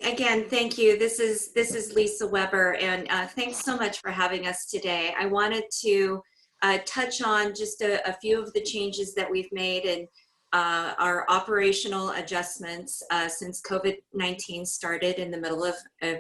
Again, thank you. This is Lisa Weber, and thanks so much for having us today. I wanted to touch on just a few of the changes that we've made and our operational adjustments since COVID-19 started in the middle of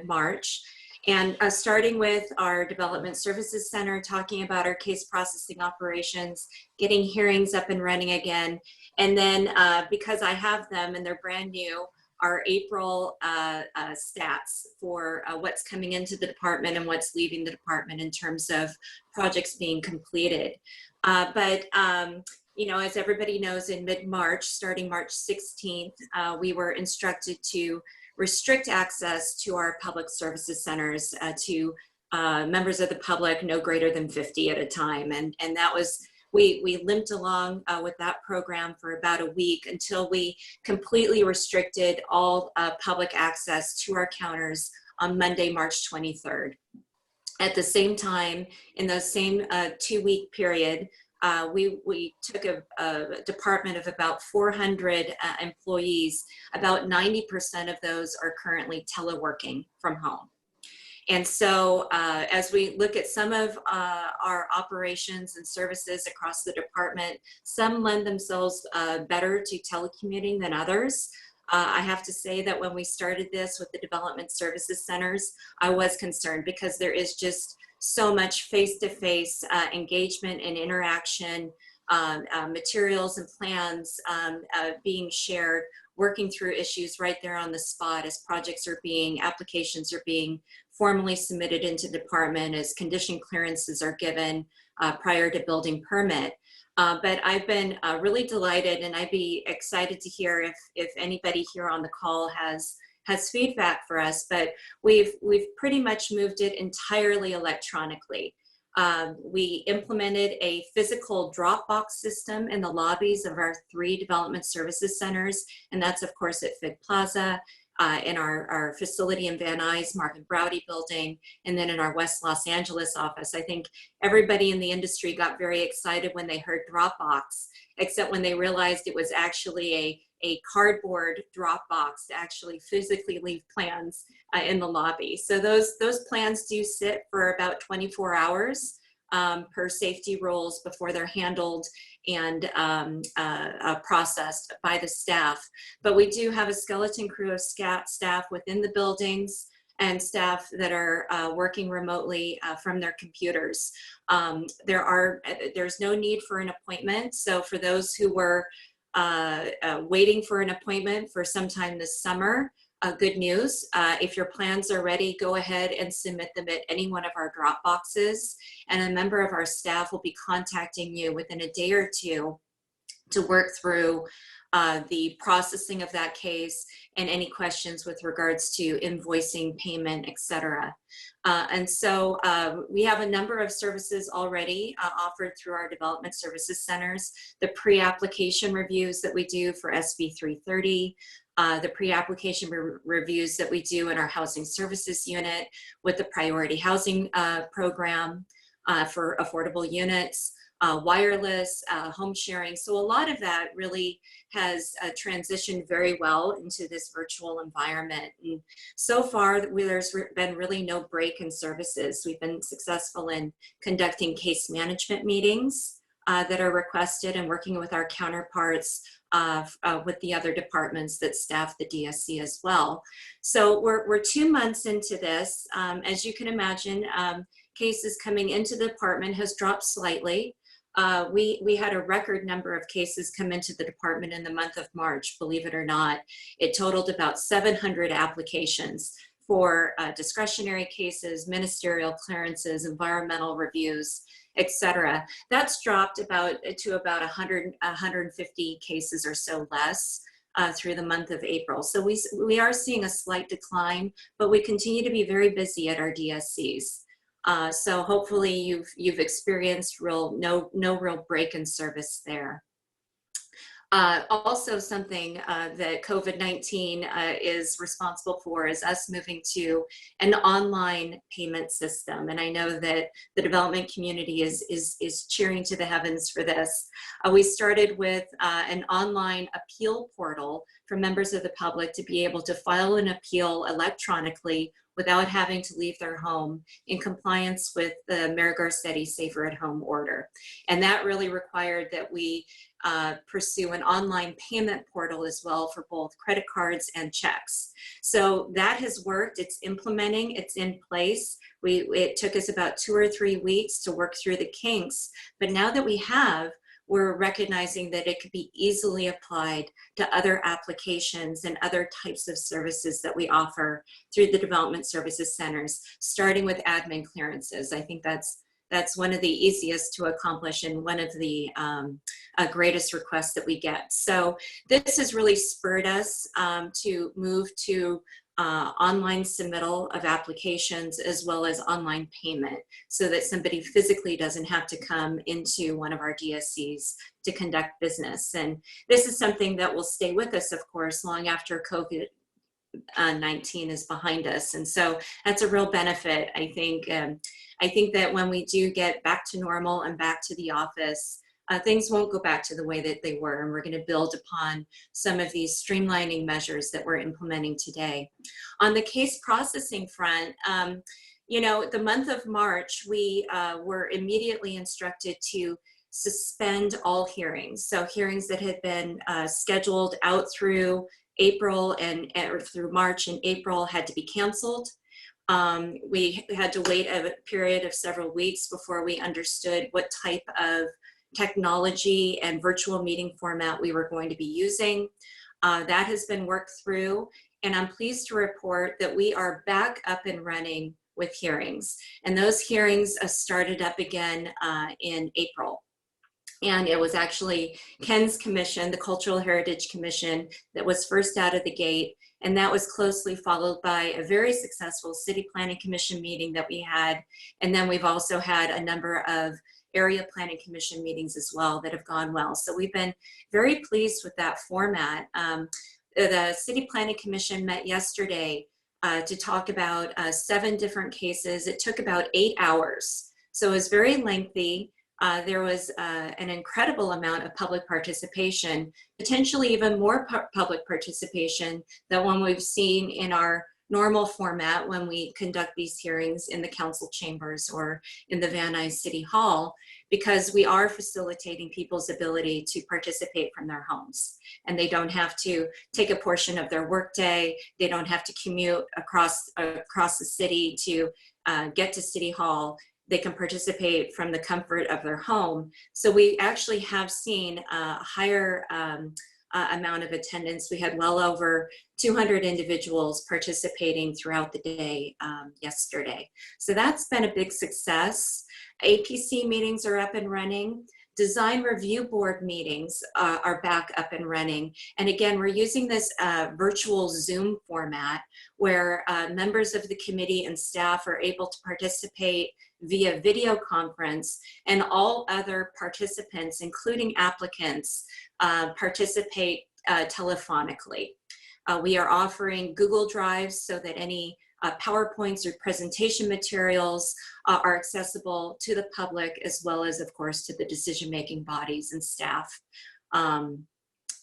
March. And starting with our Development Services Center, talking about our case processing operations, getting hearings up and running again. And then because I have them and they're brand new, our April stats for what's coming into the department and what's leaving the department in terms of projects being completed. You know, as everybody knows, in mid-March, starting March 16th, we were instructed to restrict access to our public services centers to members of the public no greater than 50 at a time. And that was, we limped along with that program for about a week until we completely restricted all public access to our counters on Monday, March 23rd. At the same time, in the same 2-week period, we took a department of about 400 employees. About 90% of those are currently teleworking from home. And so as we look at some of our operations and services across the department, some lend themselves better to telecommuting than others. I have to say that when we started this with the development services centers, I was concerned because there is just so much face-to-face engagement and interaction, materials and plans being shared, working through issues right there on the spot as applications are being formally submitted into the department, as condition clearances are given prior to building permit. But I've been really delighted, and I'd be excited to hear if anybody here on the call has feedback for us, but we've pretty much moved it entirely electronically. We implemented a physical drop box system in the lobbies of our 3 development services centers, and that's of course at Fig Plaza, in our facility in Van Nuys, Marvin Browdy building, and then in our West Los Angeles office. I think everybody in the industry got very excited when they heard Dropbox, except when they realized it was actually a cardboard Dropbox to actually physically leave plans in the lobby. So those plans do sit for about 24 hours per safety rules before they're handled and processed by the staff. But we do have a skeleton crew of staff within the buildings and staff that are working remotely from their computers. There's no need for an appointment. So for those who were waiting for an appointment for sometime this summer, good news. If your plans are ready, go ahead and submit them at any one of our drop boxes, and a member of our staff will be contacting you within a day or two to work through the processing of that case and any questions with regards to invoicing, payment, etc. And so we have a number of services already offered through our development services centers. The pre-application reviews that we do for SB 330, the pre-application reviews that we do in our housing services unit with the priority housing program for affordable units, wireless, home sharing. So a lot of that really has transitioned very well into this virtual environment. And so far, there's been really no break in services. We've been successful in conducting case management meetings that are requested and working with our counterparts with the other departments that staff the DSC as well. So we're 2 months into this. As you can imagine, cases coming into the department has dropped slightly. We had a record number of cases come into the department in the month of March, believe it or not. It totaled about 700 applications for discretionary cases, ministerial clearances, environmental reviews, etc. That's dropped to about 150 cases or so less through the month of April. So we are seeing a slight decline, but we continue to be very busy at our DSCs. So hopefully you've experienced no real break in service there. Also something that COVID-19 is responsible for is us moving to an online payment system. And I know that the development community is cheering to the heavens for this. We started with an online appeal portal for members of the public to be able to file an appeal electronically without having to leave their home in compliance with the Mayor Garcetti Safer at Home order. And that really required that we pursue an online payment portal as well for both credit cards and checks. So that has worked. It's implementing, it's in place. It took us about 2 or 3 weeks to work through the kinks, but now that we have, we're recognizing that it could be easily applied to other applications and other types of services that we offer through the development services centers, starting with admin clearances. I think that's one of the easiest to accomplish and one of the greatest requests that we get. So this has really spurred us to move to online submittal of applications as well as online payment so that somebody physically doesn't have to come into one of our DSCs to conduct business. And this is something that will stay with us, of course, long after COVID-19 is behind us. And so that's a real benefit, I think. I think that when we do get back to normal and back to the office, things won't go back to the way that they were, and we're going to build upon some of these streamlining measures that we're implementing today. On the case processing front, you know, the month of March, we were immediately instructed to suspend all hearings. So hearings that had been scheduled out through April or through March and April had to be canceled. We had to wait a period of several weeks before we understood what type of technology and virtual meeting format we were going to be using. That has been worked through, and I'm pleased to report that we are back up and running with hearings. And those hearings started up again in April. And it was actually Ken's commission, the Cultural Heritage Commission, that was first out of the gate. And that was closely followed by a very successful City Planning Commission meeting that we had. And then we've also had a number of Area Planning Commission meetings as well that have gone well. So we've been very pleased with that format. The City Planning Commission met yesterday to talk about 7 different cases. It took about 8 hours. So it was very lengthy. There was an incredible amount of public participation, potentially even more public participation than one we've seen in our normal format when we conduct these hearings in the council chambers or in the Van Nuys City Hall, because we are facilitating people's ability to participate from their homes. And they don't have to take a portion of their workday. They don't have to commute across the city to get to City Hall. They can participate from the comfort of their home. So we actually have seen a higher amount of attendance. We had well over 200 individuals participating throughout the day yesterday. So that's been a big success. APC meetings are up and running. Design review board meetings are back up and running. And again, we're using this virtual Zoom format where members of the committee and staff are able to participate via video conference, and all other participants, including applicants, participate telephonically. We are offering Google Drives so that any PowerPoints or presentation materials are accessible to the public, as well as, of course, to the decision-making bodies and staff. And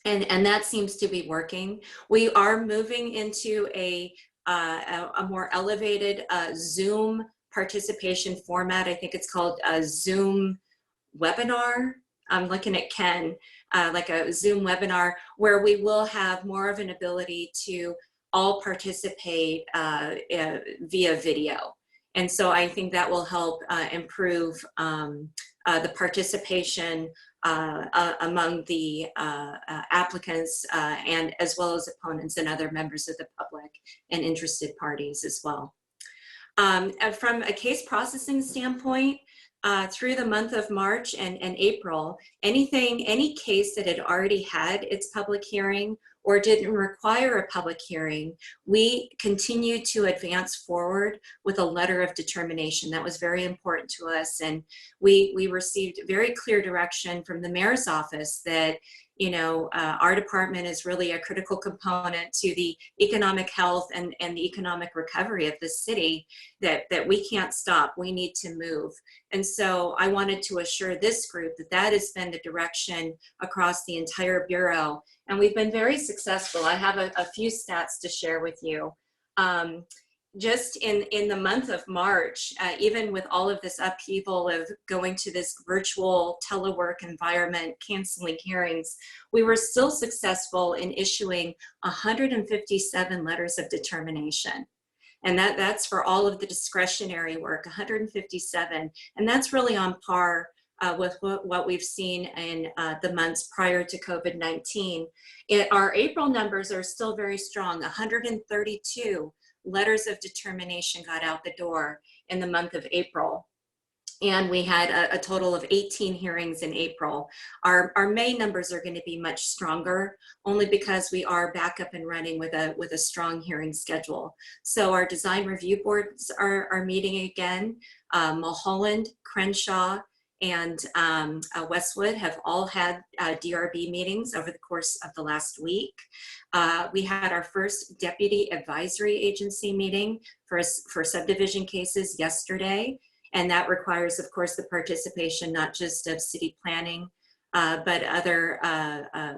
that seems to be working. We are moving into a more elevated Zoom participation format. I think it's called a Zoom webinar. I'm looking at Ken, like a Zoom webinar, where we will have more of an ability to all participate via video. And so I think that will help improve the participation among the applicants and as well as opponents and other members of the public and interested parties as well. From a case processing standpoint, through the month of March and April, any case that had already had its public hearing or didn't require a public hearing, we continued to advance forward with a letter of determination. That was very important to us. And we received very clear direction from the mayor's office that, you know, our department is really a critical component to the economic health and the economic recovery of the city, that we can't stop, we need to move. And so I wanted to assure this group that that has been the direction across the entire Bureau. And we've been very successful. I have a few stats to share with you. Just in the month of March, even with all of this upheaval of going to this virtual telework environment, canceling hearings, we were still successful in issuing 157 letters of determination. And that's for all of the discretionary work, 157. And that's really on par with what we've seen in the months prior to COVID-19. Our April numbers are still very strong. 132 letters of determination got out the door in the month of April. And we had a total of 18 hearings in April. Our May numbers are going to be much stronger, only because we are back up and running with a strong hearing schedule. So our design review boards are meeting again. Mulholland, Crenshaw, and Westwood have all had DRB meetings over the course of the last week. We had our first deputy advisory agency meeting for subdivision cases yesterday. And that requires, of course, the participation not just of city planning, but other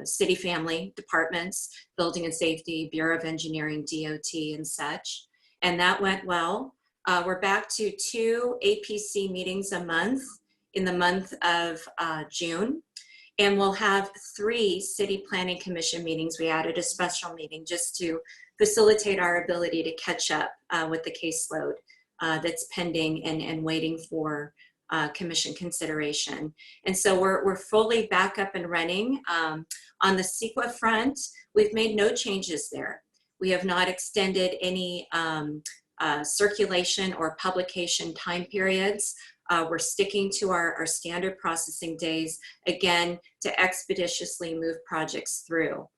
city family departments, building and safety, Bureau of Engineering, DOT, and such. And that went well. We're back to 2 APC meetings a month in the month of June. And we'll have 3 City Planning Commission meetings. We added a special meeting just to facilitate our ability to catch up with the caseload that's pending and waiting for commission consideration. And so we're fully back up and running. On the CEQA front, we've made no changes there. We have not extended any circulation or publication time periods. We're sticking to our standard processing days, again, to expeditiously move projects through.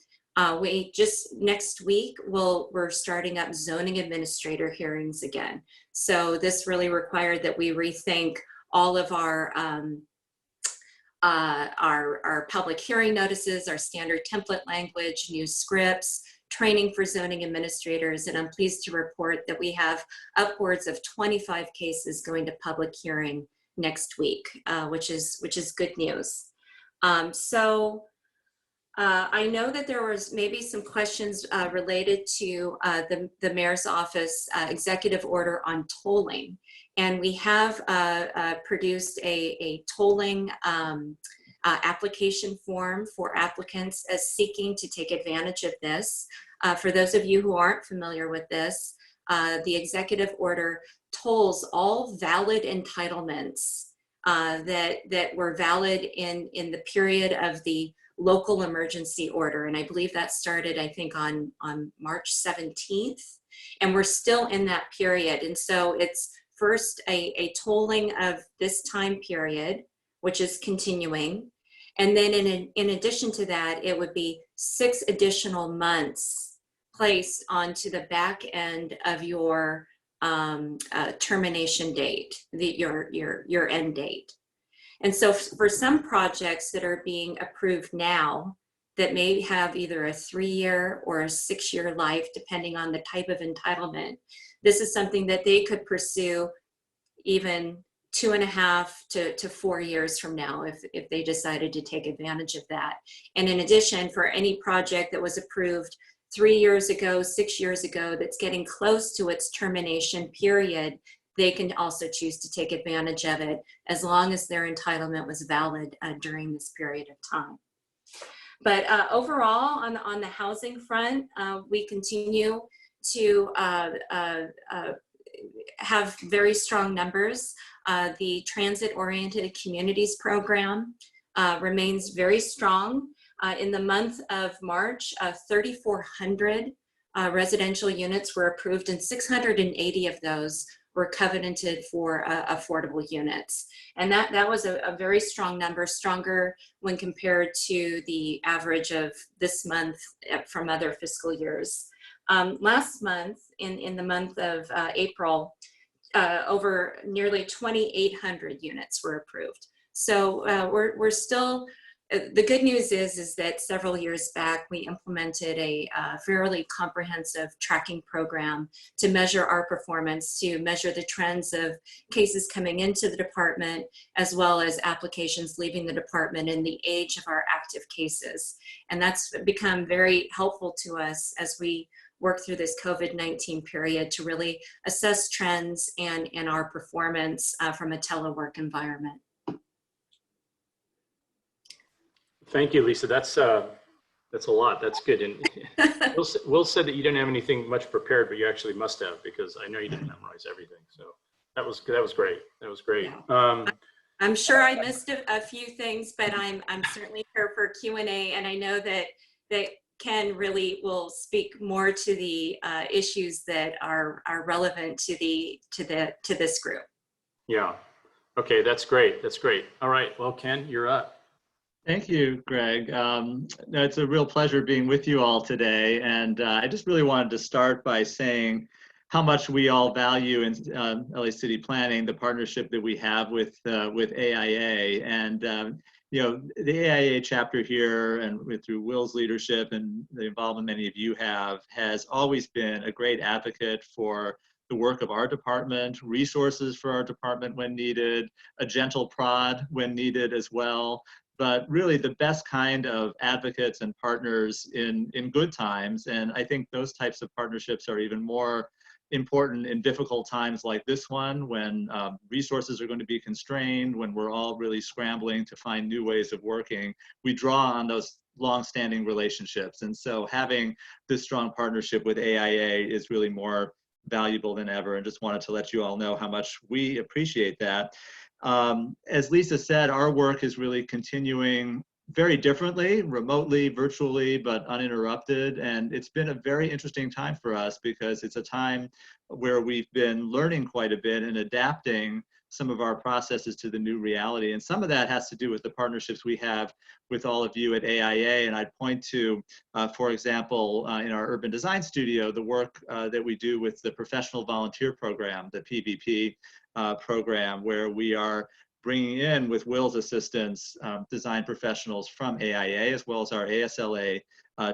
We just next week, we're starting up zoning administrator hearings again. So this really required that we rethink all of our public hearing notices, our standard template language, new scripts, training for zoning administrators. And I'm pleased to report that we have upwards of 25 cases going to public hearing next week, which is good news. I know that there was maybe some questions related to the mayor's office executive order on tolling. And we have produced a tolling application form for applicants as seeking to take advantage of this. For those of you who aren't familiar with this, the executive order tolls all valid entitlements that were valid in the period of the local emergency order. And I believe that started, I think, on March 17th. And we're still in that period. And so it's first a tolling of this time period, which is continuing. And then in addition to that, it would be 6 additional months placed onto the back end of your termination date, your end date. And so for some projects that are being approved now that may have either a 3-year or a 6-year life, depending on the type of entitlement, this is something that they could pursue even 2.5 to 4 years from now if they decided to take advantage of that. And in addition, for any project that was approved 3 years ago, 6 years ago, that's getting close to its termination period, they can also choose to take advantage of it as long as their entitlement was valid during this period of time. But overall, on the housing front, we continue to have very strong numbers. The transit-oriented communities program remains very strong. In the month of March, 3,400 residential units were approved, and 680 of those were covenanted for affordable units. And that was a very strong number, stronger when compared to the average of this month from other fiscal years. Last month, in the month of April, over nearly 2,800 units were approved. So we're still, the good news is that several years back, we implemented a fairly comprehensive tracking program to measure our performance, to measure the trends of cases coming into the department, as well as applications leaving the department and the age of our active cases. And that's become very helpful to us as we work through this COVID-19 period to really assess trends and our performance from a telework environment. Thank you, Lisa. That's a lot. That's good. And Will said that you didn't have anything much prepared, but you actually must have, because I know you didn't memorize everything. So that was great. That was great. Yeah. I'm sure I missed a few things, but I'm certainly here for Q&A, and I know that Ken really will speak more to the issues that are relevant to this group. Yeah. Okay, that's great. That's great. All right. Well, Ken, you're up. Thank you, Greg. It's a real pleasure being with you all today. And I just really wanted to start by saying how much we all value in LA City Planning, the partnership that we have with AIA. And you know, the AIA chapter here, and through Will's leadership and the involvement many of you have, has always been a great advocate for the work of our department, resources for our department when needed, a gentle prod when needed as well. But really the best kind of advocates and partners in good times. And I think those types of partnerships are even more important in difficult times like this one, when resources are going to be constrained, when we're all really scrambling to find new ways of working. We draw on those long-standing relationships. And so having this strong partnership with AIA is really more valuable than ever, and just wanted to let you all know how much we appreciate that. As Lisa said, our work is really continuing very differently, remotely, virtually, but uninterrupted. And it's been a very interesting time for us, because it's a time where we've been learning quite a bit and adapting some of our processes to the new reality. And some of that has to do with the partnerships we have with all of you at AIA. And I'd point to, for example, in our urban design studio, the work that we do with the professional volunteer program, the PVP program, where we are bringing in, with Will's assistance, design professionals from AIA, as well as our ASLA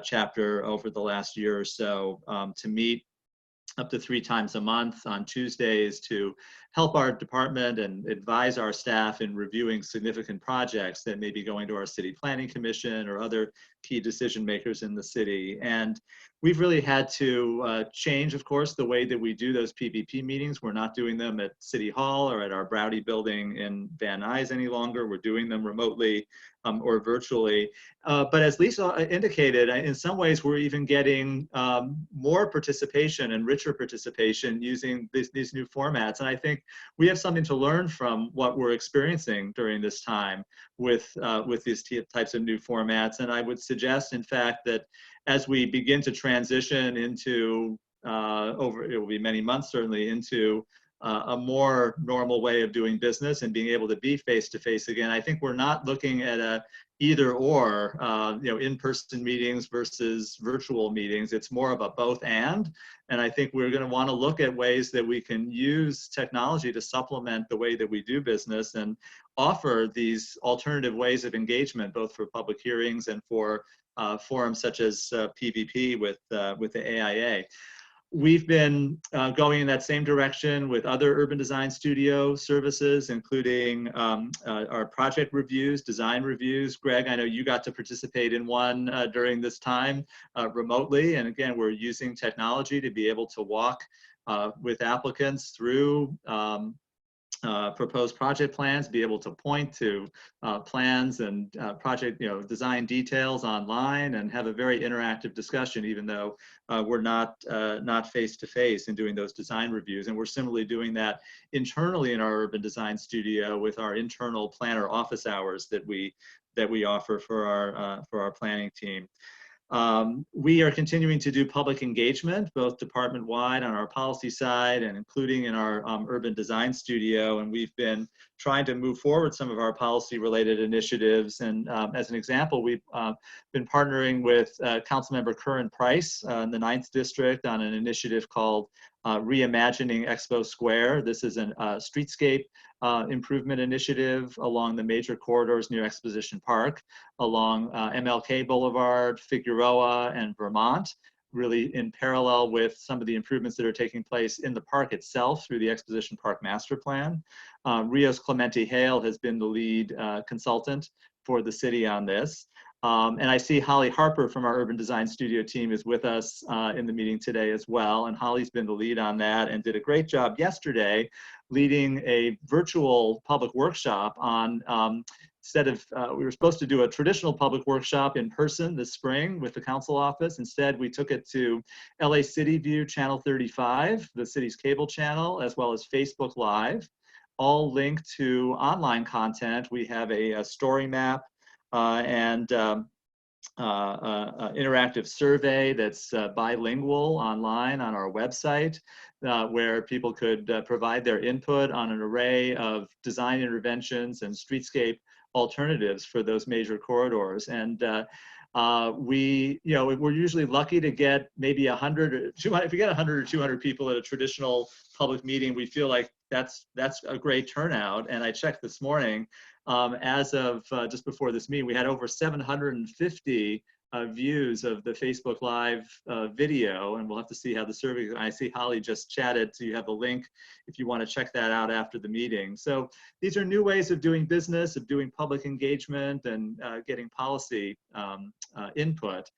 chapter over the last year or so, to meet up to 3 times a month on Tuesdays to help our department and advise our staff in reviewing significant projects that may be going to our city planning commission or other key decision makers in the city. And we've really had to change, of course, the way that we do those PVP meetings. We're not doing them at City Hall or at our Browdy building in Van Nuys any longer. We're doing them remotely or virtually. But as Lisa indicated, in some ways, we're even getting more participation and richer participation using these new formats. And I think we have something to learn from what we're experiencing during this time with these types of new formats. And I would suggest, in fact, that as we begin to transition into, it will be many months certainly, into a more normal way of doing business and being able to be face-to-face again, I think we're not looking at a either or, in-person meetings versus virtual meetings. It's more of a both and. And I think we're going to want to look at ways that we can use technology to supplement the way that we do business and offer these alternative ways of engagement, both for public hearings and for forums such as PVP with the AIA. We've been going in that same direction with other urban design studio services, including our project reviews, design reviews. Greg, I know you got to participate in one during this time remotely. And again, we're using technology to be able to walk with applicants through proposed project plans, be able to point to plans and project, design details online, and have a very interactive discussion, even though we're not face-to-face in doing those design reviews. And we're similarly doing that internally in our urban design studio with our internal planner office hours that we offer for our planning team. We are continuing to do public engagement, both department-wide on our policy side and including in our urban design studio. And we've been trying to move forward some of our policy-related initiatives. And as an example, we've been partnering with Councilmember Curran Price in the 9th District on an initiative called Reimagining Expo Square. This is a streetscape improvement initiative along the major corridors near Exposition Park, along MLK Boulevard, Figueroa, and Vermont, really in parallel with some of the improvements that are taking place in the park itself through the Exposition Park Master Plan. Rios Clemente Hale has been the lead consultant for the city on this. And I see Holly Harper from our Urban Design Studio team is with us in the meeting today as well. And Holly's been the lead on that and did a great job yesterday leading a virtual public workshop on, instead of, we were supposed to do a traditional public workshop in person this spring with the council office. Instead, we took it to LA City View Channel 35, the city's cable channel, as well as Facebook Live, all linked to online content. We have a story map and interactive survey that's bilingual online on our website, where people could provide their input on an array of design interventions and streetscape alternatives for those major corridors. And we're usually lucky to get maybe 100 or 200. If we get 100 or 200 people at a traditional public meeting, we feel like that's a great turnout. And I checked this morning, as of just before this meeting, we had over 750 views of the Facebook Live video, and we'll have to see how the survey. I see Holly just chatted, so you have a link if you want to check that out after the meeting. So these are new ways of doing business, of doing public engagement, and getting policy input.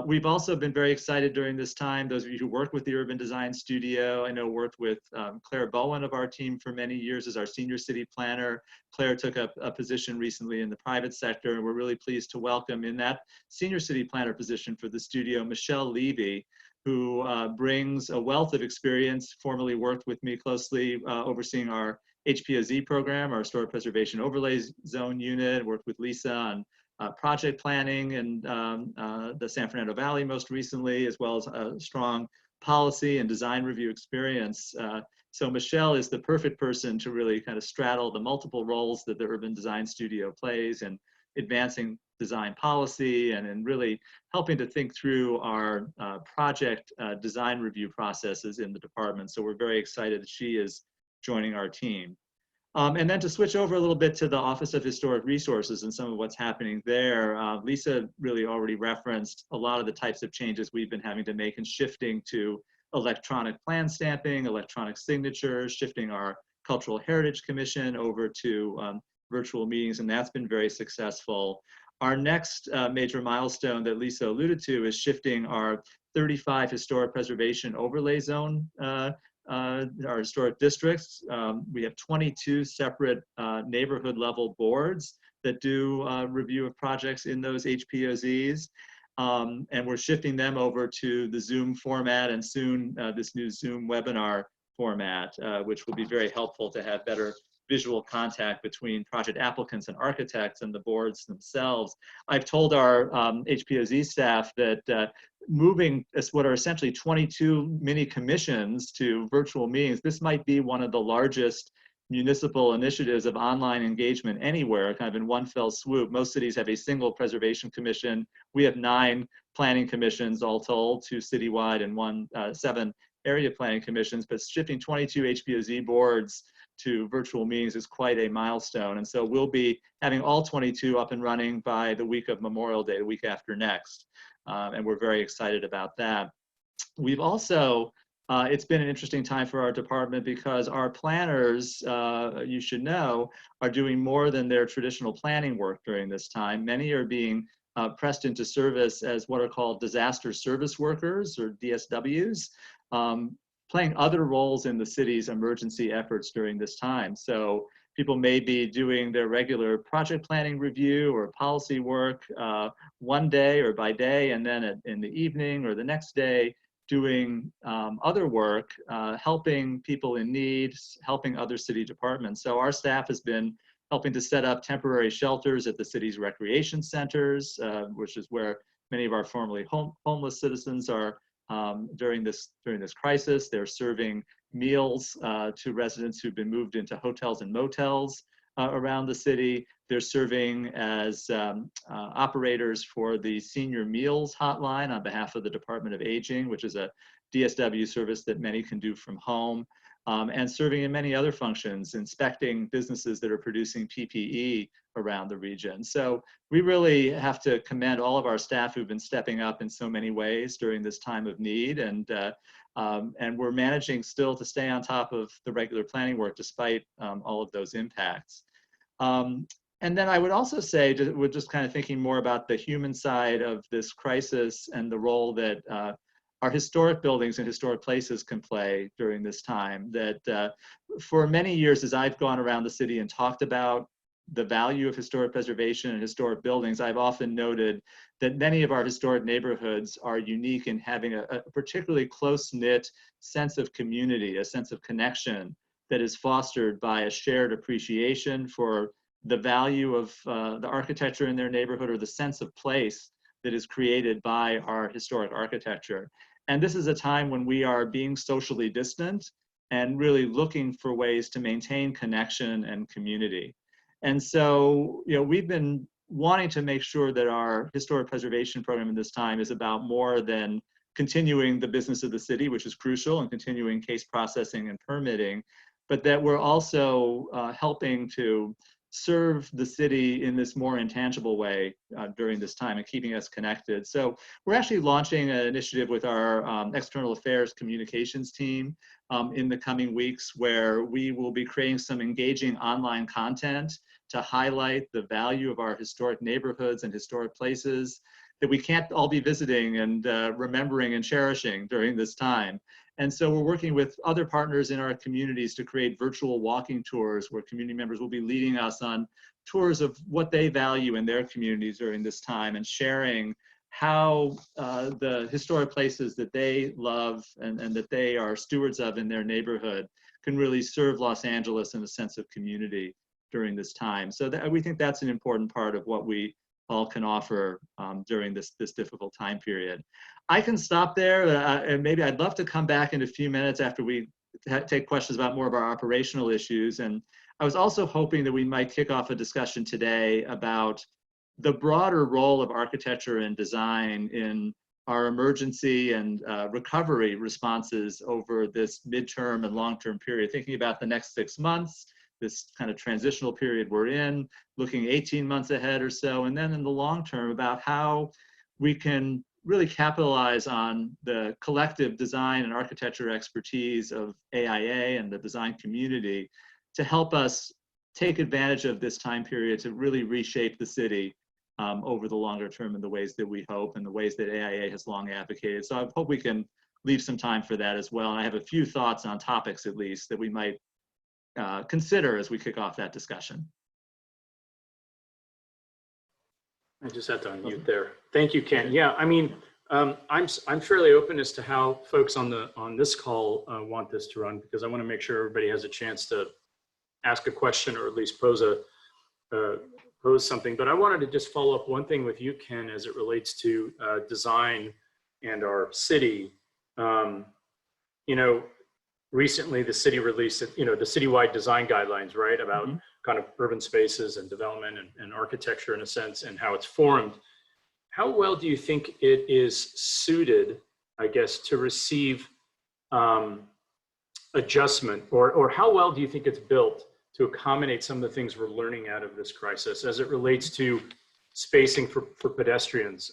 We've also been very excited during this time, those of you who work with the Urban Design Studio. I know worked with Claire Bowen of our team for many years as our senior city planner. Claire took up a position recently in the private sector, and we're really pleased to welcome in that senior city planner position for the studio, Michelle Levy, who brings a wealth of experience, formerly worked with me closely overseeing our HPOZ program, our Historic Preservation Overlay Zone unit, worked with Lisa on project planning and the San Fernando Valley most recently, as well as a strong policy and design review experience. So Michelle is the perfect person to really kind of straddle the multiple roles that the Urban Design Studio plays in advancing design policy and in really helping to think through our project design review processes in the department. So we're very excited that she is joining our team. And then to switch over a little bit to the Office of Historic Resources and some of what's happening there, Lisa really already referenced a lot of the types of changes we've been having to make in shifting to electronic plan stamping, electronic signatures, shifting our Cultural Heritage Commission over to virtual meetings, and that's been very successful. Our next major milestone that Lisa alluded to is shifting our 35 historic preservation overlay zone our historic districts. We have 22 separate neighborhood level boards that do review of projects in those HPOZs. And we're shifting them over to the Zoom format and soon this new Zoom webinar format, which will be very helpful to have better visual contact between project applicants and architects and the boards themselves. I've told our HPOZ staff that moving what are essentially 22 mini commissions to virtual meetings, this might be one of the largest municipal initiatives of online engagement anywhere, kind of in one fell swoop. Most cities have a single preservation commission. We have 9 planning commissions all told, 2 citywide and 7 area planning commissions, but shifting 22 HPOZ boards to virtual meetings is quite a milestone. And so we'll be having all 22 up and running by the week of Memorial Day, the week after next. And we're very excited about that. We've also, it's been an interesting time for our department because our planners, you should know, are doing more than their traditional planning work during this time. Many are being pressed into service as what are called disaster service workers, or DSWs, playing other roles in the city's emergency efforts during this time. So people may be doing their regular project planning review or policy work one day or by day, and then in the evening or the next day doing other work, helping people in need, helping other city departments. So our staff has been helping to set up temporary shelters at the city's recreation centers, which is where Many of our formerly homeless citizens are during this crisis. They're serving meals to residents who've been moved into hotels and motels around the city. They're serving as operators for the Senior Meals Hotline on behalf of the Department of Aging, which is a DSW service that many can do from home, and serving in many other functions, inspecting businesses that are producing PPE around the region. So we really have to commend all of our staff who've been stepping up in so many ways during this time of need, and we're managing still to stay on top of the regular planning work despite all of those impacts. And then I would also say, we're just kind of thinking more about the human side of this crisis and the role that our historic buildings and historic places can play during this time. That for many years, as I've gone around the city and talked about the value of historic preservation and historic buildings, I've often noted that many of our historic neighborhoods are unique in having a particularly close-knit sense of community, a sense of connection that is fostered by a shared appreciation for the value of the architecture in their neighborhood, or the sense of place that is created by our historic architecture. And this is a time when we are being socially distant and really looking for ways to maintain connection and community. And so, we've been wanting to make sure that our historic preservation program in this time is about more than continuing the business of the city, which is crucial, and continuing case processing and permitting, but that we're also helping to serve the city in this more intangible way during this time and keeping us connected. So we're actually launching an initiative with our external affairs communications team in the coming weeks, where we will be creating some engaging online content to highlight the value of our historic neighborhoods and historic places that we can't all be visiting and remembering and cherishing during this time. And so we're working with other partners in our communities to create virtual walking tours where community members will be leading us on tours of what they value in their communities during this time, and sharing how the historic places that they love and that they are stewards of in their neighborhood can really serve Los Angeles in a sense of community during this time. So we think that's an important part of what we all can offer during this difficult time period. I can stop there, and maybe I'd love to come back in a few minutes after we take questions about more of our operational issues. And I was also hoping that we might kick off a discussion today about the broader role of architecture and design in our emergency and recovery responses over this midterm and long-term period, thinking about the next 6 months, this kind of transitional period we're in, looking 18 months ahead or so, and then in the long term about how we can really capitalize on the collective design and architecture expertise of AIA and the design community to help us take advantage of this time period to really reshape the city over the longer term in the ways that we hope and the ways that AIA has long advocated. So I hope we can leave some time for that as well. And I have a few thoughts on topics, at least, that we might consider as we kick off that discussion. I just had to unmute there. Thank you, Ken. Yeah, I mean, I'm fairly open as to how folks on this call want this to run, because I want to make sure everybody has a chance to ask a question or at least pose something. But I wanted to just follow up one thing with you, Ken, as it relates to design and our city. Recently the city released, the citywide design guidelines, right, about kind of urban spaces and development and architecture in a sense, and how it's formed. How well do you think it is suited, I guess, to receive adjustment, or how well do you think it's built to accommodate some of the things we're learning out of this crisis as it relates to spacing for pedestrians,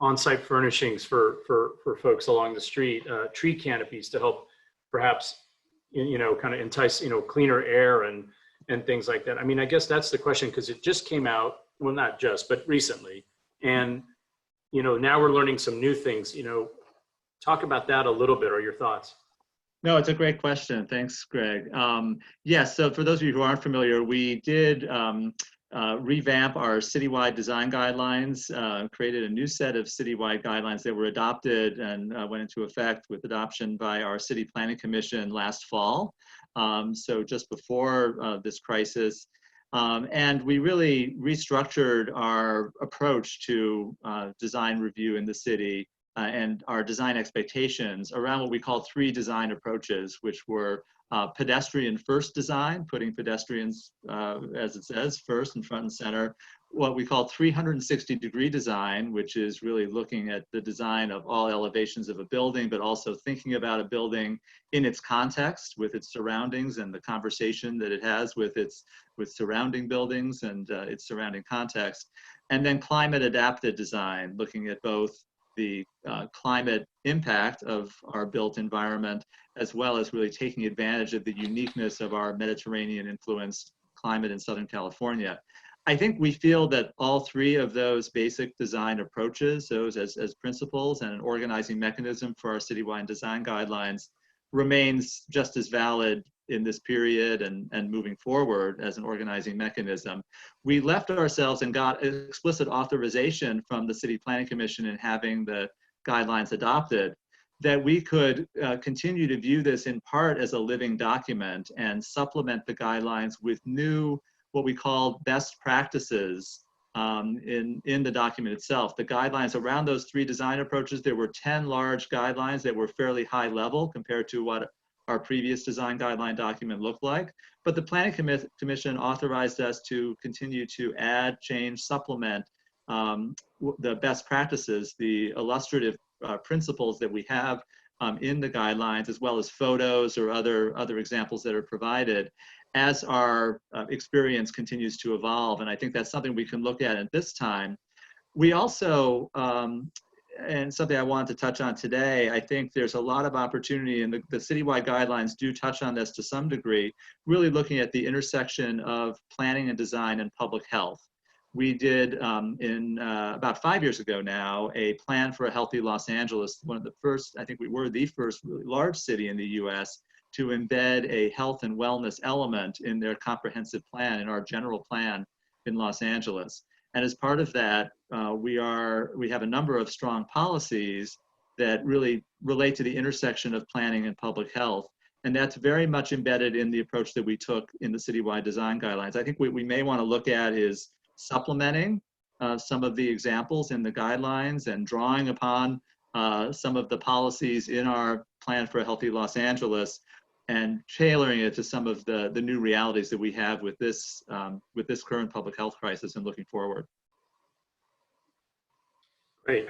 on-site furnishings for folks along the street, tree canopies to help perhaps, kind of entice, cleaner air and things like that. I mean, I guess that's the question, because it just came out, well, not just, but recently. And, now we're learning some new things, talk about that a little bit, or your thoughts. No, it's a great question. Thanks, Greg. Yes, so for those of you who aren't familiar, we did revamp our citywide design guidelines, created a new set of citywide guidelines that were adopted and went into effect with adoption by our City Planning Commission last fall. So just before this crisis. And we really restructured our approach to design review in the city and our design expectations around what we call 3 design approaches, which were pedestrian first design, putting pedestrians, as it says, first and front and center. What we call 360-degree design, which is really looking at the design of all elevations of a building, but also thinking about a building in its context with its surroundings and the conversation that it has with surrounding buildings and its surrounding context. And then climate adapted design, looking at both the climate impact of our built environment, as well as really taking advantage of the uniqueness of our Mediterranean influenced climate in Southern California. I think we feel that all 3 of those basic design approaches, those as principles and an organizing mechanism for our citywide design guidelines, remains just as valid in this period and moving forward as an organizing mechanism. We left ourselves and got explicit authorization from the City Planning Commission in having the guidelines adopted, that we could continue to view this in part as a living document and supplement the guidelines with new, what we call best practices in the document itself. The guidelines around those 3 design approaches, there were 10 large guidelines that were fairly high level compared to what our previous design guideline document looked like. But the Planning Commission authorized us to continue to add, change, supplement the best practices, the illustrative principles that we have in the guidelines, as well as photos or other examples that are provided as our experience continues to evolve. And I think that's something we can look at this time. We also, and something I wanted to touch on today, I think there's a lot of opportunity, and the citywide guidelines do touch on this to some degree, really looking at the intersection of planning and design and public health. We did, about 5 years ago now, a plan for a healthy Los Angeles, one of the first, I think we were the first really large city in the US to embed a health and wellness element in their comprehensive plan, in our general plan in Los Angeles. And as part of that, we have a number of strong policies that really relate to the intersection of planning and public health. And that's very much embedded in the approach that we took in the citywide design guidelines. I think what we may want to look at is supplementing some of the examples in the guidelines and drawing upon some of the policies in our plan for a healthy Los Angeles and tailoring it to some of the new realities that we have with this current public health crisis and looking forward. Great.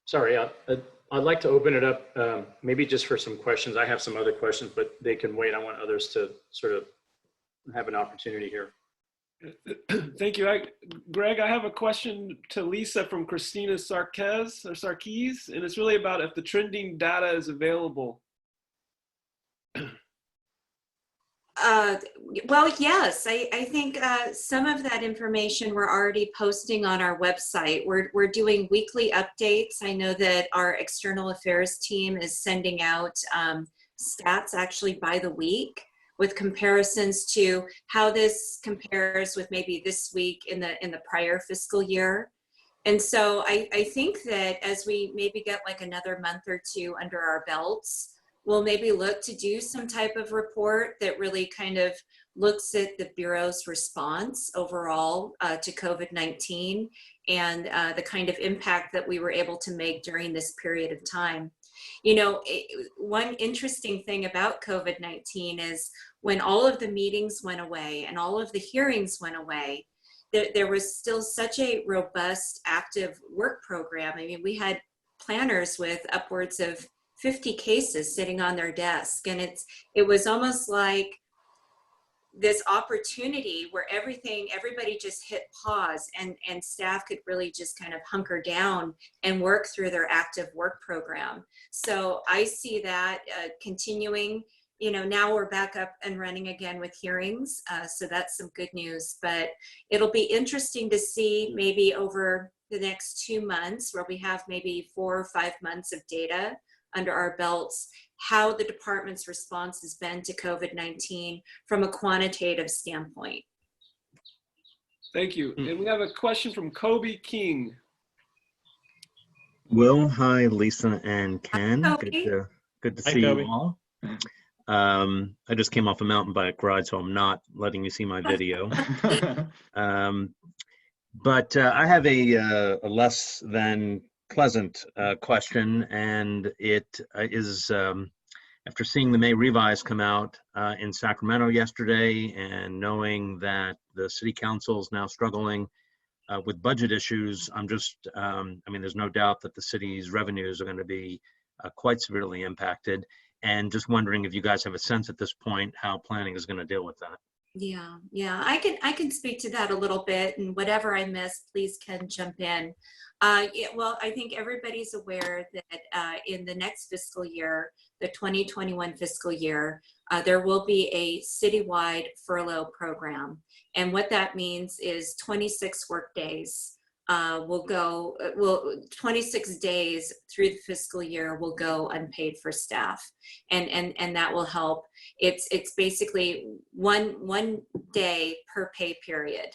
Sorry, I'd like to open it up maybe just for some questions. I have some other questions, but they can wait. I want others to sort of have an opportunity here. Thank you. Greg, I have a question to Lisa from Christina Sarkis, and it's really about if the trending data is available. Well, yes, I think some of that information we're already posting on our website. We're doing weekly updates. I know that our external affairs team is sending out stats actually by the week, with comparisons to how this compares with maybe this week in the prior fiscal year. And so I think that as we maybe get like another month or 2 under our belts, we'll maybe look to do some type of report that really kind of looks at the Bureau's response overall to COVID-19 and the kind of impact that we were able to make during this period of time. You know, one interesting thing about COVID-19 is when all of the meetings went away and all of the hearings went away, there was still such a robust, active work program. I mean, we had planners with upwards of 50 cases sitting on their desk. And it was almost like this opportunity where everybody just hit pause and staff could really just kind of hunker down and work through their active work program. So I see that continuing. You know, now we're back up and running again with hearings. So that's some good news, but it'll be interesting to see maybe over the next 2 months where we have maybe 4 or 5 months of data under our belts, how the department's response has been to COVID-19 from a quantitative standpoint. Thank you. And we have a question from Kobe King. Will, hi, Lisa and Ken. Hi, Kobe. Good to Hi, see Kobe. you all. I just came off a mountain bike ride, so I'm not letting you see my video. But I have a less than pleasant question, and it is after seeing the May revise come out in Sacramento yesterday, and knowing that the city council is now struggling with budget issues. I'm just, I mean, there's no doubt that the city's revenues are going to be quite severely impacted, and just wondering if you guys have a sense at this point how planning is going to deal with that. Yeah, I can speak to that a little bit, and whatever I miss, please Ken jump in. Yeah, well, I think everybody's aware that in the next fiscal year, the 2021 fiscal year, there will be a citywide furlough program. And what that means is 26 work days will go, 26 days through the fiscal year will go unpaid for staff. And that will help. It's basically one day per pay period.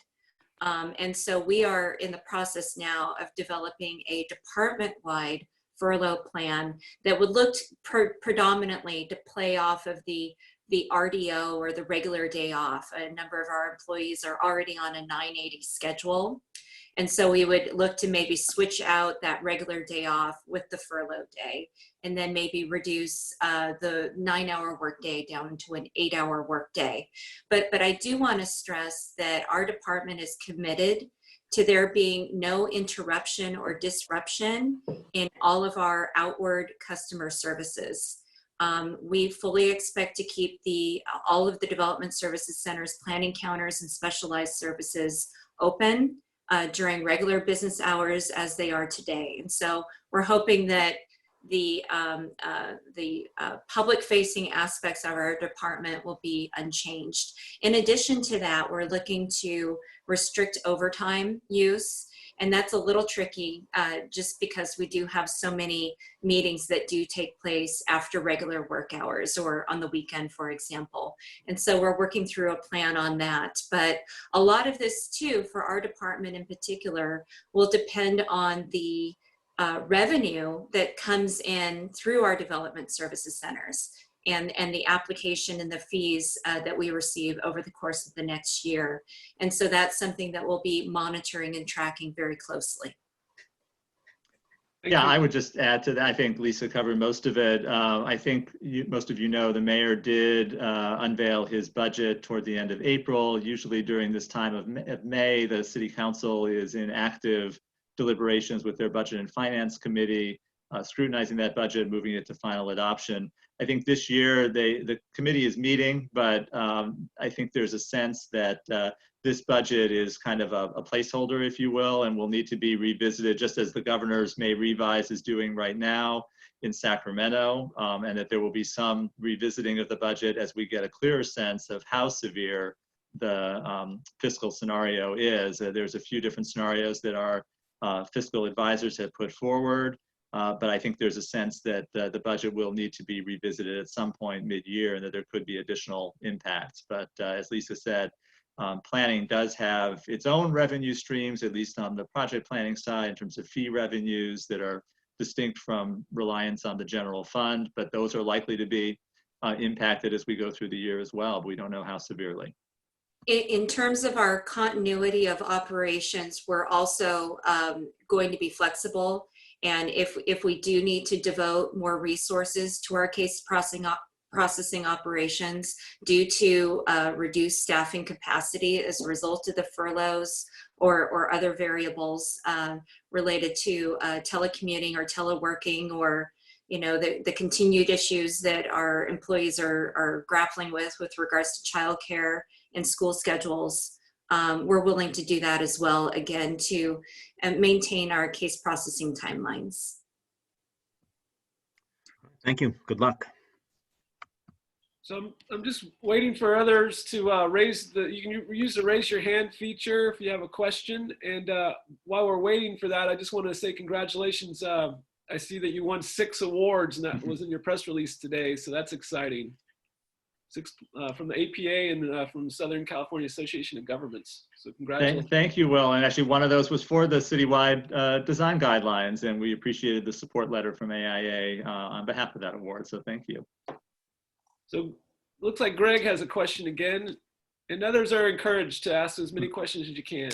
And so we are in the process now of developing a department-wide furlough plan that would look predominantly to play off of the RDO, or the regular day off. A number of our employees are already on a 980 schedule. And so we would look to maybe switch out that regular day off with the furlough day, and then maybe reduce the 9-hour workday down to an 8-hour workday. But I do want to stress that our department is committed to there being no interruption or disruption in all of our outward customer services. We fully expect to keep all of the development services centers, planning counters, and specialized services open during regular business hours as they are today. And so we're hoping that the public-facing aspects of our department will be unchanged. In addition to that, we're looking to restrict overtime use. And that's a little tricky just because we do have so many meetings that do take place after regular work hours or on the weekend, for example. And so we're working through a plan on that. But a lot of this too, for our department in particular, will depend on the revenue that comes in through our development services centers, and the application and the fees that we receive over the course of the next year. And so that's something that we'll be monitoring and tracking very closely. Yeah, I would just add to that. I think Lisa covered most of it. I think most of you know the mayor did unveil his budget toward the end of April. Usually during this time of May, the city council is in active deliberations with their budget and finance committee, scrutinizing that budget, moving it to final adoption. I think this year the committee is meeting, but I think there's a sense that this budget is kind of a placeholder, if you will, and will need to be revisited, just as the governor's May revise is doing right now in Sacramento, and that there will be some revisiting of the budget as we get a clearer sense of how severe the fiscal scenario is. There's a few different scenarios that our fiscal advisors have put forward. But I think there's a sense that the budget will need to be revisited at some point mid-year, and that there could be additional impacts. But as Lisa said, planning does have its own revenue streams, at least on the project planning side, in terms of fee revenues that are distinct from reliance on the general fund. But those are likely to be impacted as we go through the year as well. But we don't know how severely. In terms of our continuity of operations, we're also going to be flexible. And if we do need to devote more resources to our case processing operations due to reduced staffing capacity as a result of the furloughs or other variables related to telecommuting or teleworking, or the continued issues that our employees are grappling with regards to childcare and school schedules, we're willing to do that as well, again, to maintain our case processing timelines. Thank you. Good luck. So I'm just waiting for others to you can use the raise your hand feature if you have a question. And while we're waiting for that, I just want to say congratulations. I see that you won 6 awards, and that was in your press release today. So that's exciting. 6 from the APA and from Southern California Association of Governments. So congratulations. Thank you, Will. And actually one of those was for the citywide design guidelines, and we appreciated the support letter from AIA on behalf of that award. So thank you. So looks like Greg has a question again, and others are encouraged to ask as many questions as you can.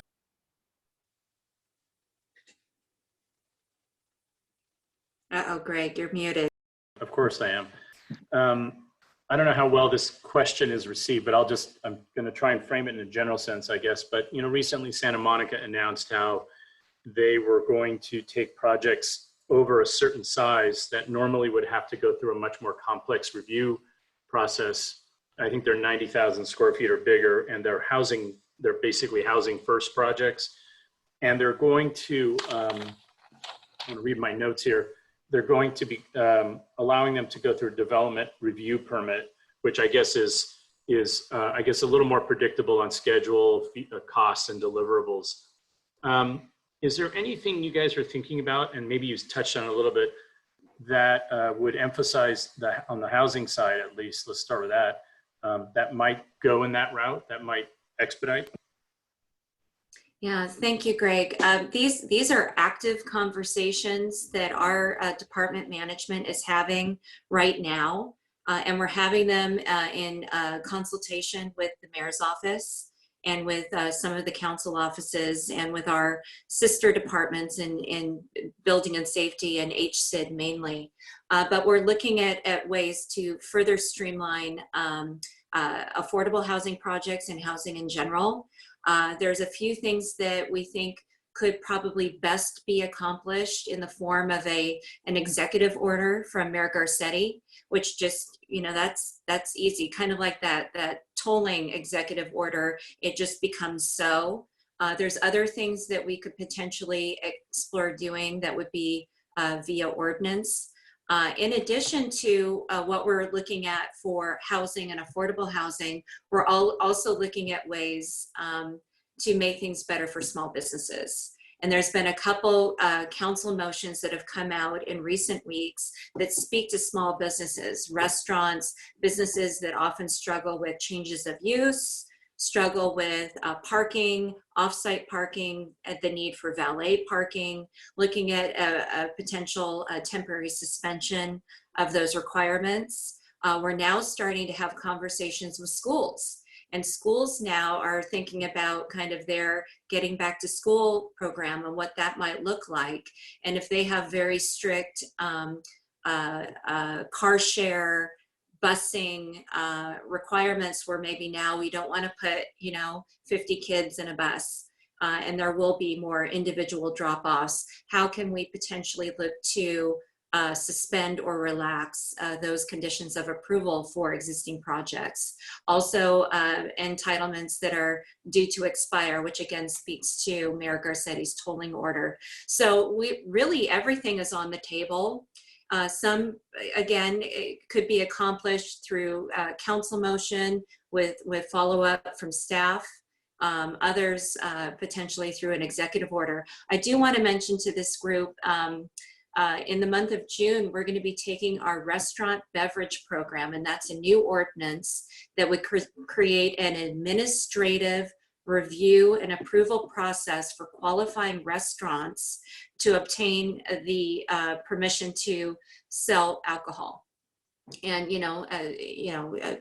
Uh-oh, Greg, you're muted. Of course I am. I don't know how well this question is received, but I'm going to try and frame it in a general sense, I guess. But, you know, recently Santa Monica announced how they were going to take projects over a certain size that normally would have to go through a much more complex review process. I think they're 90,000 square feet or bigger, and they're basically housing first projects. And they're going to, I'm going to read my notes here. They're going to be allowing them to go through a development review permit, which I guess is I guess a little more predictable on schedule, costs, and deliverables. Is there anything you guys are thinking about, and maybe you touched on a little bit, that would emphasize on the housing side, at least, let's start with that, that might go in that route, that might expedite? Yeah, thank you, Greg. These are active conversations that our department management is having right now, and we're having them in consultation with the mayor's office and with some of the council offices and with our sister departments in building and safety and HSID mainly. But we're looking at ways to further streamline affordable housing projects and housing in general. There's a few things that we think could probably best be accomplished in the form of an executive order from Mayor Garcetti, which just, you know, that's easy, kind of like that tolling executive order. It just becomes so. There's other things that we could potentially explore doing that would be via ordinance. In addition to what we're looking at for housing and affordable housing, we're also looking at ways to make things better for small businesses. And there's been a couple council motions that have come out in recent weeks that speak to small businesses, restaurants, businesses that often struggle with changes of use, struggle with parking, off-site parking, the need for valet parking, looking at a potential temporary suspension of those requirements. We're now starting to have conversations with schools, and schools now are thinking about kind of their getting back to school program and what that might look like. And if they have very strict car share, busing requirements where maybe now we don't want to put, you know, 50 kids in a bus and there will be more individual drop-offs, how can we potentially look to suspend or relax those conditions of approval for existing projects? Also, entitlements that are due to expire, which again speaks to Mayor Garcetti's tolling order. So we really, everything is on the table. Some, again, it could be accomplished through council motion with follow-up from staff. Others potentially through an executive order. I do want to mention to this group, in the month of June, we're going to be taking our restaurant beverage program, and that's a new ordinance that would create an administrative review and approval process for qualifying restaurants to obtain the permission to sell alcohol. And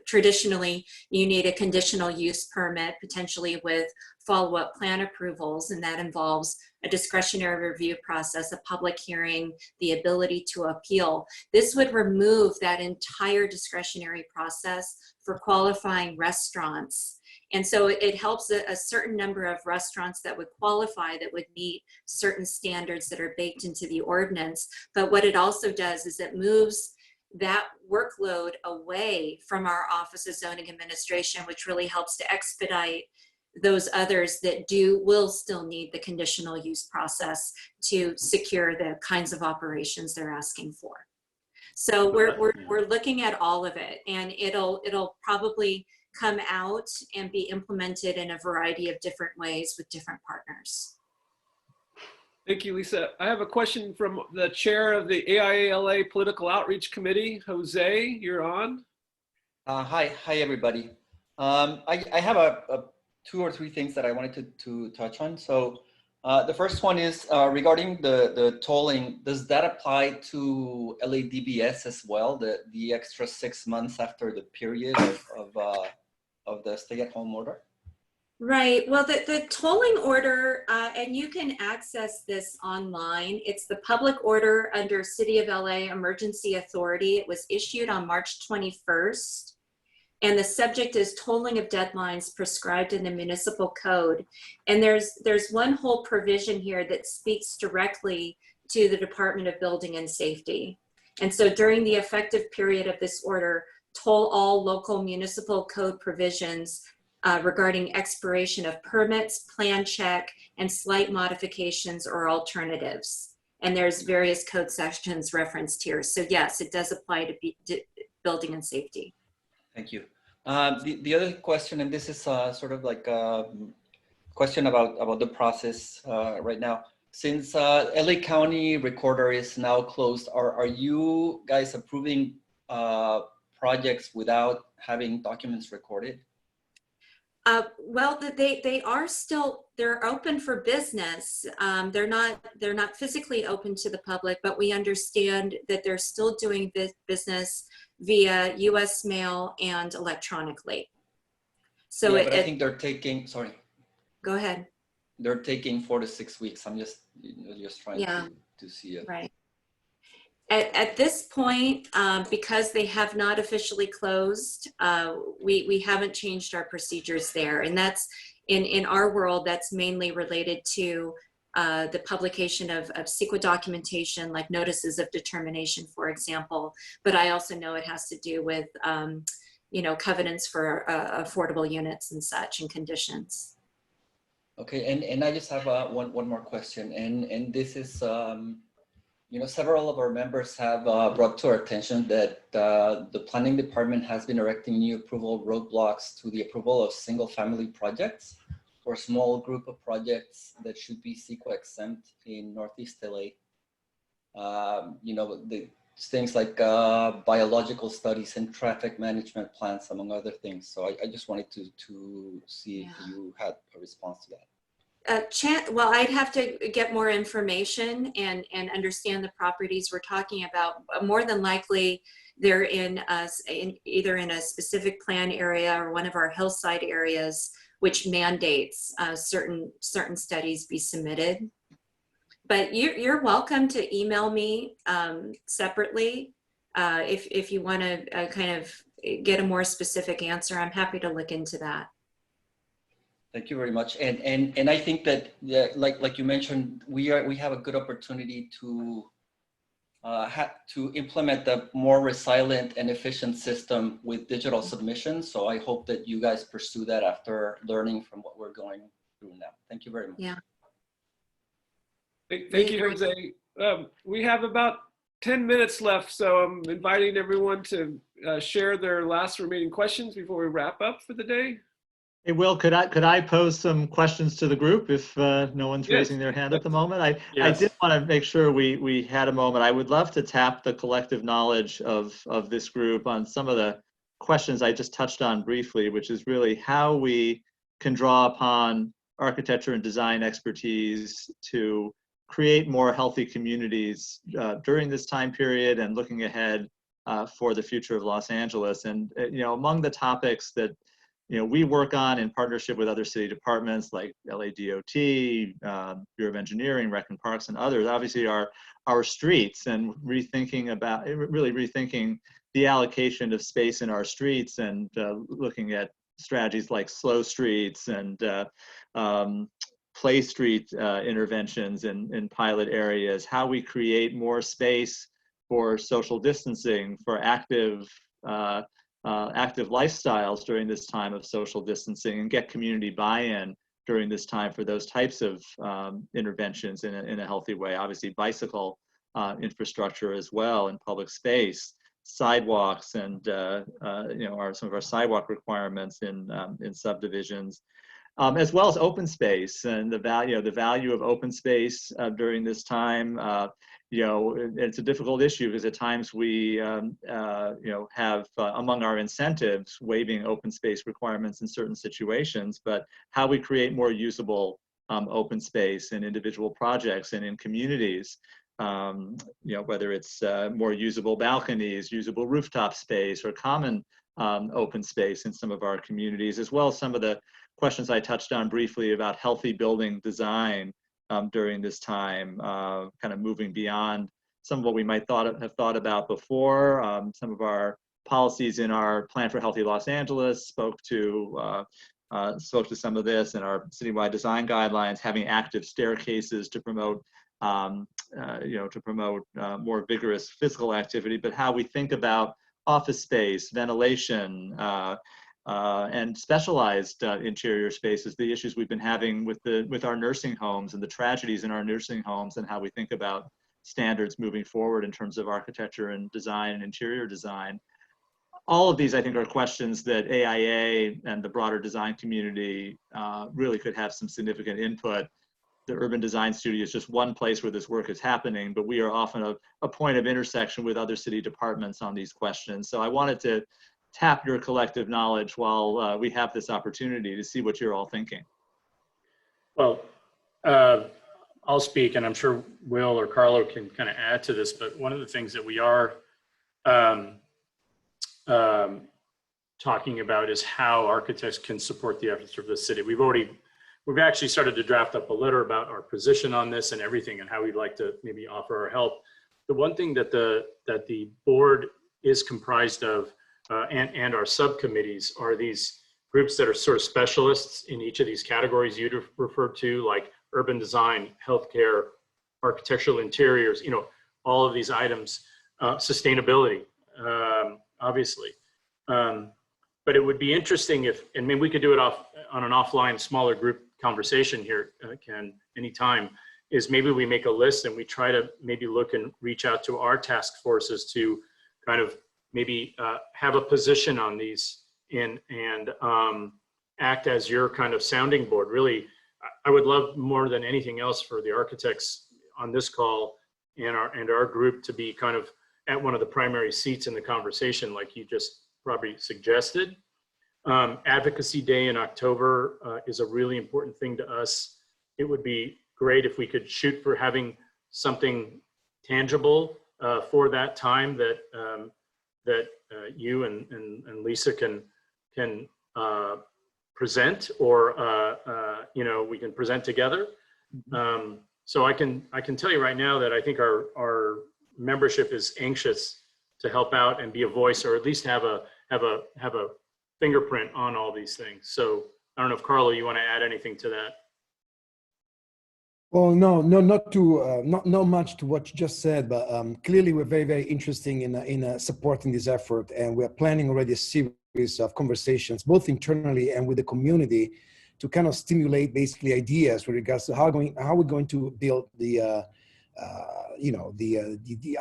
traditionally you need a conditional use permit, potentially with follow-up plan approvals, and that involves a discretionary review process, a public hearing, the ability to appeal. This would remove that entire discretionary process for qualifying restaurants. And so it helps a certain number of restaurants that would qualify, that would meet certain standards that are baked into the ordinance. But what it also does is it moves that workload away from our Office of Zoning Administration, which really helps to expedite those others that will still need the conditional use process to secure the kinds of operations they're asking for. So we're looking at all of it, and it'll probably come out and be implemented in a variety of different ways with different partners. Thank you, Lisa. I have a question from the chair of the AIALA Political Outreach Committee. Jose, you're on. Hi, everybody. I have 2 or 3 things that I wanted to touch on. So The first one is regarding the tolling. Does that apply to LADBS as well? The extra 6 months after the period of the stay-at-home order? Right. Well, the tolling order, and you can access this online. It's the public order under City of LA Emergency Authority. It was issued on March 21st. And the subject is tolling of deadlines prescribed in the municipal code. And there's one whole provision here that speaks directly to the Department of Building and Safety. And so during the effective period of this order, toll all local municipal code provisions regarding expiration of permits, plan check, and slight modifications or alternatives. And there's various code sections referenced here. So yes, it does apply to building and safety. Thank you. The other question, and this is sort of like a question about the process right now. Since LA County Recorder is now closed, are you guys approving projects without having documents recorded? Well, they're open for business. They're not physically open to the public, but we understand that they're still doing business via US mail and electronically. So yeah, but I think they're taking, sorry. Go ahead. They're taking 4 to 6 weeks. I'm just trying to see it. Right. At this point, because they have not officially closed, we haven't changed our procedures there. And that's, in our world, that's mainly related to the publication of CEQA documentation, like notices of determination, for example. But I also know it has to do with, covenants for affordable units and such, and conditions. Okay, and I just have one more question, and this is, several of our members have brought to our attention that the planning department has been erecting new approval roadblocks to the approval of single-family projects for a small group of projects that should be CEQA exempt in Northeast LA. The things like biological studies and traffic management plans, among other things. So I just wanted to see if you had a response to that. Well, I'd have to get more information and understand the properties we're talking about. More than likely, they're either in a specific plan area or one of our hillside areas, which mandates certain studies be submitted. But you're welcome to email me separately if you want to kind of get a more specific answer. I'm happy to look into that. Thank you very much. And I think that, like you mentioned, we have a good opportunity to implement a more resilient and efficient system with digital submissions. So I hope that you guys pursue that after learning from what we're going through now. Thank you very much. Yeah. Thank you, Jose. We have about 10 minutes left, so I'm inviting everyone to share their last remaining questions before we wrap up for the day. Hey, Will, could I pose some questions to the group if no one's raising their hand at the moment? I did want to make sure we had a moment. I would love to tap the collective knowledge of this group on some of the questions I just touched on briefly, which is really how we can draw upon architecture and design expertise to create more healthy communities during this time period and looking ahead for the future of Los Angeles. And among the topics that we work on in partnership with other city departments like LADOT, Bureau of Engineering, Rec and Parks, and others, obviously our streets, and rethinking the allocation of space in our streets, and looking at strategies like slow streets and play street interventions in pilot areas, how we create more space for social distancing, for active lifestyles during this time of social distancing, and get community buy-in during this time for those types of interventions in a healthy way. Obviously, bicycle infrastructure as well in public space, sidewalks, and some of our sidewalk requirements in subdivisions, as well as open space and the value of open space during this time. It's a difficult issue because at times we have among our incentives waiving open space requirements in certain situations, but how we create more usable open space in individual projects and in communities. Whether it's more usable balconies, usable rooftop space, or common open space in some of our communities, as well as some of the questions I touched on briefly about healthy building design during this time, kind of moving beyond some of what we might have thought about before. Some of our policies in our Plan for Healthy Los Angeles spoke to some of this, and our citywide design guidelines, having active staircases to promote more vigorous physical activity, but how we think about office space, ventilation, and specialized interior spaces, the issues we've been having with our nursing homes and the tragedies in our nursing homes, and how we think about standards moving forward in terms of architecture and design and interior design. All of these, I think, are questions that AIA and the broader design community really could have some significant input. The Urban Design Studio is just one place where this work is happening, but we are often a point of intersection with other city departments on these questions. So I wanted to tap your collective knowledge while we have this opportunity to see what you're all thinking. Well, I'll speak, and I'm sure Will or Carlo can kind of add to this, but one of the things that we are talking about is how architects can support the efforts of the city. We've actually started to draft up a letter about our position on this and everything, and how we'd like to maybe offer our help. The one thing that the board is comprised of, and our subcommittees, are these groups that are sort of specialists in each of these categories you referred to, like urban design, healthcare, architectural interiors, all of these items, sustainability, obviously. But it would be interesting if, and maybe we could do it on an offline, smaller group conversation here, Ken, anytime, is maybe we make a list and we try to maybe look and reach out to our task forces to kind of maybe have a position on these and act as your kind of sounding board. Really, I would love more than anything else for the architects on this call and our group to be kind of at one of the primary seats in the conversation, like you just probably suggested. Advocacy Day in October is a really important thing to us. It would be great if we could shoot for having something tangible for that time that you and Lisa can present, or we can present together. So I can tell you right now that I think our membership is anxious to help out and be a voice, or at least have a fingerprint on all these things. So I don't know if Carlo, you want to add anything to that? Well, no, not much to what you just said, but clearly we're very, very interested in supporting this effort, and we're planning already a series of conversations, both internally and with the community, to kind of stimulate basically ideas with regards to how we're going to build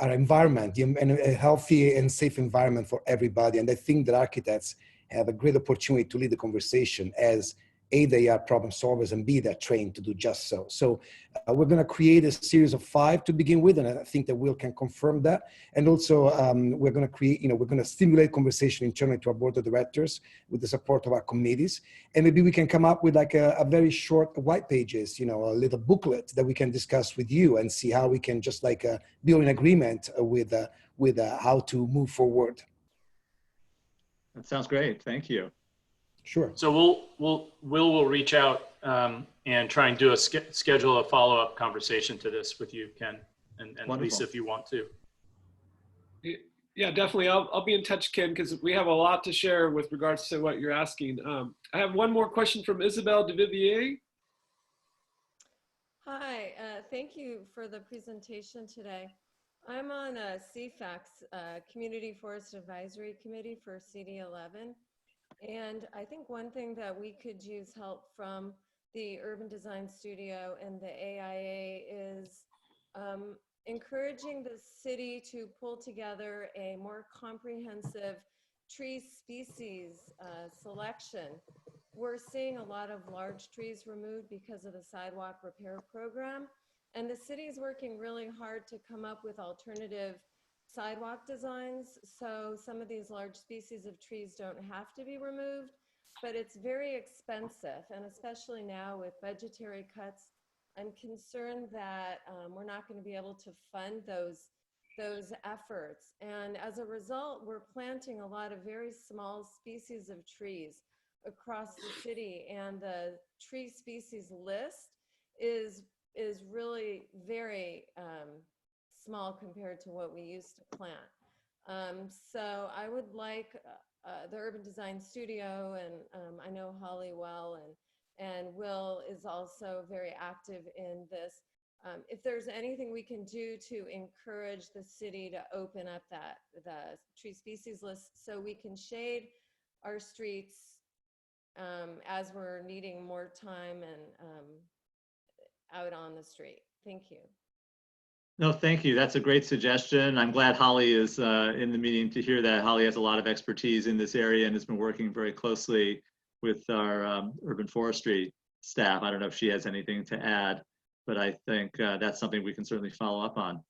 our environment, and a healthy and safe environment for everybody. And I think that architects have a great opportunity to lead the conversation, as A, they are problem solvers, and B, they're trained to do just so. So we're going to create a series of 5 to begin with, and I think that Will can confirm that. And also we're going to create, we're going to stimulate conversation internally to our board of directors with the support of our committees. And maybe we can come up with like a very short white pages, a little booklet that we can discuss with you and see how we can just like be in agreement with how to move forward. That sounds great. Thank you. Sure. So we'll reach out and try and do schedule a follow-up conversation to this with you, Ken, and Lisa, if you want to. Yeah, definitely. I'll be in touch, Ken, because we have a lot to share with regards to what you're asking. I have one more question from Isabel DeVivier. Hi, thank you for the presentation today. I'm on a CFAC's Community Forest Advisory Committee for CD11. And I think one thing that we could use help from the Urban Design Studio and the AIA is encouraging the city to pull together a more comprehensive tree species selection. We're seeing a lot of large trees removed because of the sidewalk repair program, and the city is working really hard to come up with alternative sidewalk designs, so some of these large species of trees don't have to be removed. but it's very expensive. And especially now with budgetary cuts, I'm concerned that we're not going to be able to fund those efforts. And as a result, we're planting a lot of very small species of trees across the city, and the tree species list is really very small compared to what we used to plant. So I would like the Urban Design Studio, and I know Holly well, and Will is also very active in this. If there's anything we can do to encourage the city to open up the tree species list so we can shade our streets as we're needing more time and out on the street. Thank you. No, thank you. That's a great suggestion. I'm glad Holly is in the meeting to hear that. Holly has a lot of expertise in this area and has been working very closely with our urban forestry staff. I don't know if she has anything to add, but I think that's something we can certainly follow up on.